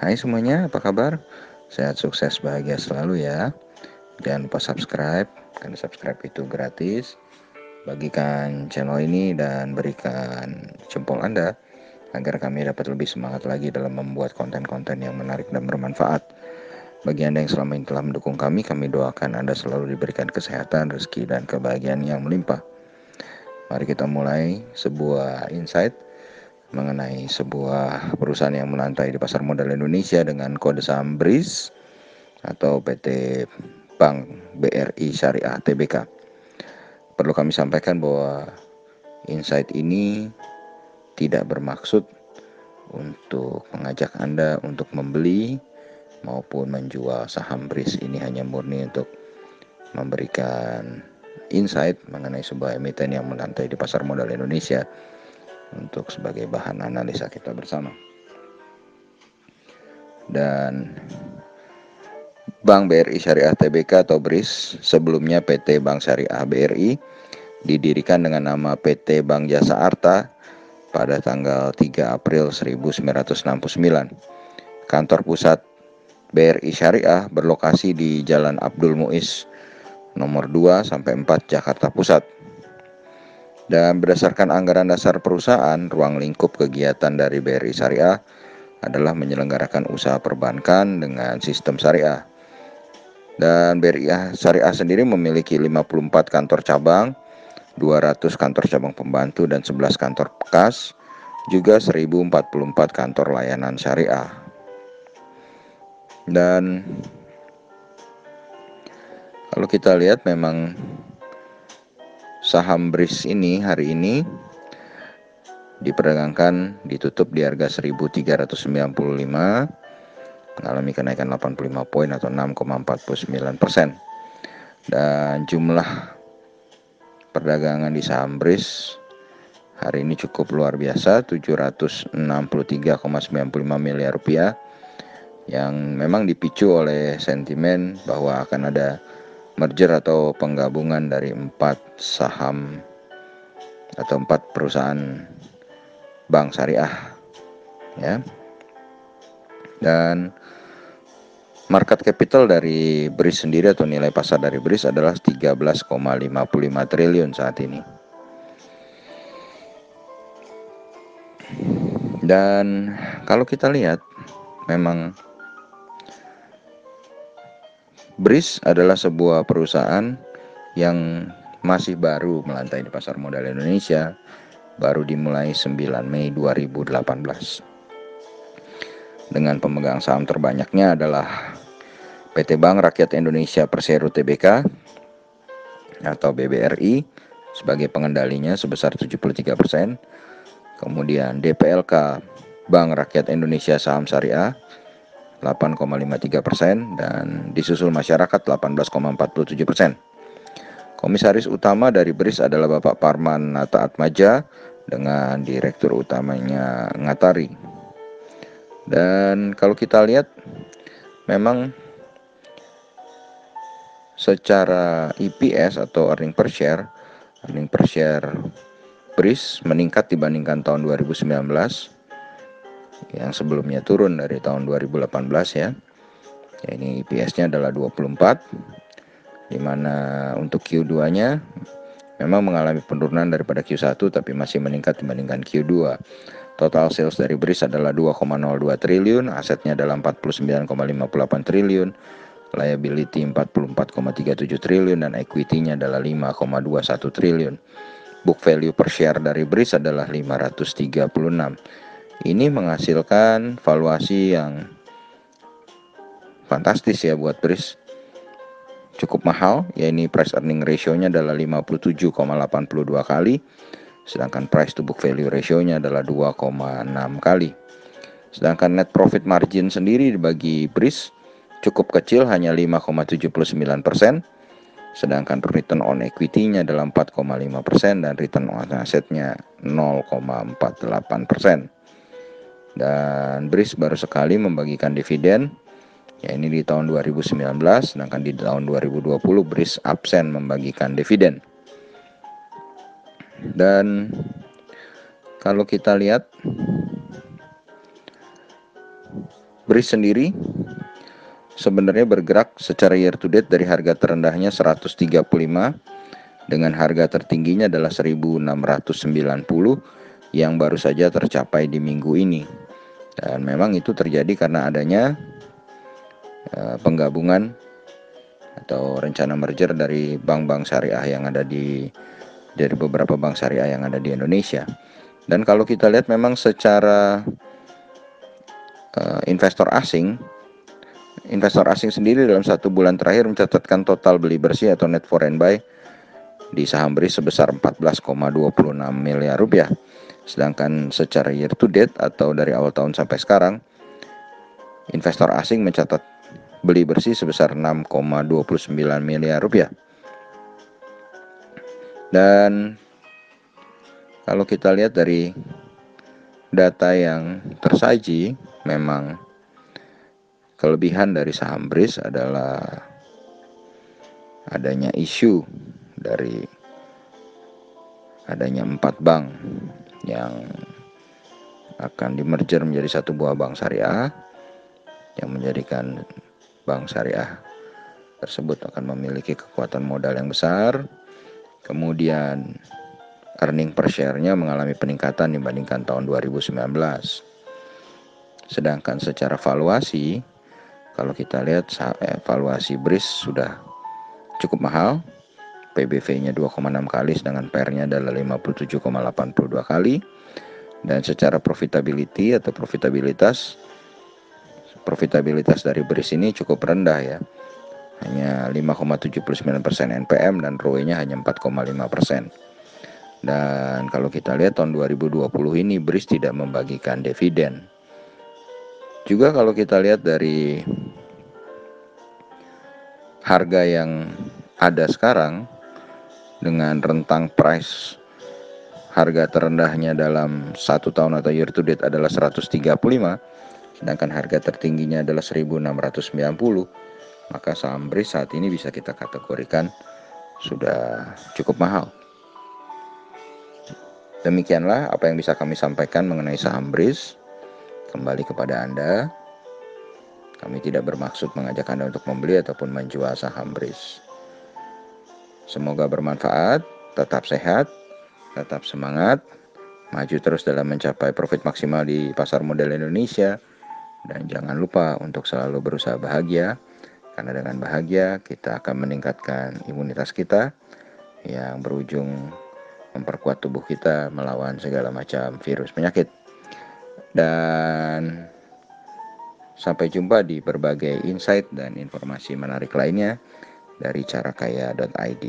Hai semuanya, apa kabar? Sehat, sukses, bahagia selalu ya. Jangan lupa subscribe, karena subscribe itu gratis. Bagikan channel ini dan berikan jempol Anda agar kami dapat lebih semangat lagi dalam membuat konten-konten yang menarik dan bermanfaat. Bagi Anda yang selama ini telah mendukung kami doakan Anda selalu diberikan kesehatan, rezeki, dan kebahagiaan yang melimpah. Mari kita mulai sebuah insight mengenai sebuah perusahaan yang melantai di pasar modal Indonesia dengan kode saham BRIS atau PT Bank BRI Syariah Tbk. Perlu kami sampaikan bahwa insight ini tidak bermaksud untuk mengajak Anda untuk membeli maupun menjual saham BRIS. Ini hanya murni untuk memberikan insight mengenai sebuah emiten yang melantai di pasar modal Indonesia untuk sebagai bahan analisa kita bersama. Dan Bank BRI Syariah Tbk atau BRIS, sebelumnya PT Bank Syariah BRI, didirikan dengan nama PT Bank Jasa Arta pada tanggal 3 April 1969. Kantor pusat BRI Syariah berlokasi di Jalan Abdul Muiz nomor 2 sampai 4 Jakarta Pusat. Dan berdasarkan anggaran dasar perusahaan, ruang lingkup kegiatan dari BRI Syariah adalah menyelenggarakan usaha perbankan dengan sistem syariah. Dan BRI Syariah sendiri memiliki 54 kantor cabang, 200 kantor cabang pembantu dan 11 kantor kas, juga 1044 kantor layanan syariah. Dan kalau kita lihat memang saham BRIS ini hari ini diperdagangkan ditutup di harga 1395, mengalami kenaikan 85 poin atau 6,49%. Dan jumlah perdagangan di saham BRIS hari ini cukup luar biasa, 763,95 miliar rupiah, yang memang dipicu oleh sentimen bahwa akan ada merger atau penggabungan dari 4 saham atau 4 perusahaan bank syariah ya. Dan market capital dari BRIS sendiri atau nilai pasar dari BRIS adalah 13,55 triliun saat ini. Dan kalau kita lihat memang BRIS adalah sebuah perusahaan yang masih baru melantai di pasar modal Indonesia, baru dimulai 9 Mei 2018. Dengan pemegang saham terbanyaknya adalah PT Bank Rakyat Indonesia Persero Tbk atau BBRI sebagai pengendalinya sebesar 73%. Kemudian DPLK Bank Rakyat Indonesia Saham Syariah 8,53% dan disusul masyarakat 18,47%. Komisaris utama dari BRIS adalah Bapak Parman Nata Atmaja dengan direktur utamanya Ngatari. Dan kalau kita lihat memang secara EPS atau earning per share BRIS meningkat dibandingkan tahun 2019 yang sebelumnya turun dari tahun 2018 ya. Ini EPS-nya adalah 24, dimana untuk Q2-nya memang mengalami penurunan daripada Q1 tapi masih meningkat dibandingkan Q2. Total sales dari BRIS adalah 2,02 triliun, asetnya adalah 49,58 triliun, liability 44,37 triliun, dan equity-nya adalah 5,21 triliun. Book value per share dari BRIS adalah 536. Ini menghasilkan valuasi yang fantastis ya buat BRIS. Cukup mahal, yaitu price earning ratio-nya adalah 57,82 kali, sedangkan price to book value ratio-nya adalah 2,6 kali. Sedangkan net profit margin sendiri bagi BRIS cukup kecil, hanya 5,79%, sedangkan return on equity-nya adalah 4,5% dan return on asset-nya 0,48%. Dan BRIS baru sekali membagikan dividen, ya ini di tahun 2019, sedangkan di tahun 2020 BRIS absen membagikan dividen. Dan kalau kita lihat BRIS sendiri sebenarnya bergerak secara year to date dari harga terendahnya 135 dengan harga tertingginya adalah 1690 yang baru saja tercapai di minggu ini. Dan memang itu terjadi karena adanya penggabungan atau rencana merger dari bank-bank syariah yang ada dari beberapa bank syariah yang ada di Indonesia. Dan kalau kita lihat memang secara investor asing sendiri dalam 1 bulan terakhir mencatatkan total beli bersih atau net foreign buy di saham BRIS sebesar 14,26 miliar rupiah. Sedangkan secara year to date atau dari awal tahun sampai sekarang, investor asing mencatat beli bersih sebesar 6,29 miliar rupiah. Dan kalau kita lihat dari data yang tersaji, memang kelebihan dari saham BRIS adalah adanya isu dari adanya 4 bank yang akan dimerger menjadi 1 buah bank syariah, yang menjadikan bank syariah tersebut akan memiliki kekuatan modal yang besar. Kemudian earning per share-nya mengalami peningkatan dibandingkan tahun 2019. Sedangkan secara valuasi, kalau kita lihat valuasi BRIS sudah cukup mahal. PBV-nya 2,6 kali, sedangkan PER-nya adalah 57,82 kali. Dan secara profitability atau profitabilitas dari BRIS ini cukup rendah ya. Hanya 5,79% NPM dan ROE-nya hanya 4,5%. Dan kalau kita lihat tahun 2020 ini BRIS tidak membagikan dividen. Juga kalau kita lihat dari harga yang ada sekarang dengan rentang price harga terendahnya dalam 1 tahun atau year to date adalah 135, sedangkan harga tertingginya adalah 1690, maka saham BRIS saat ini bisa kita kategorikan sudah cukup mahal. Demikianlah apa yang bisa kami sampaikan mengenai saham BRIS. Kembali kepada Anda, kami tidak bermaksud mengajak Anda untuk membeli ataupun menjual saham BRIS. Semoga bermanfaat, tetap sehat, tetap semangat, maju terus dalam mencapai profit maksimal di pasar modal Indonesia, dan jangan lupa untuk selalu berusaha bahagia, karena dengan bahagia kita akan meningkatkan imunitas kita yang berujung memperkuat tubuh kita melawan segala macam virus penyakit. Dan sampai jumpa di berbagai insight dan informasi menarik lainnya dari carakaya.id.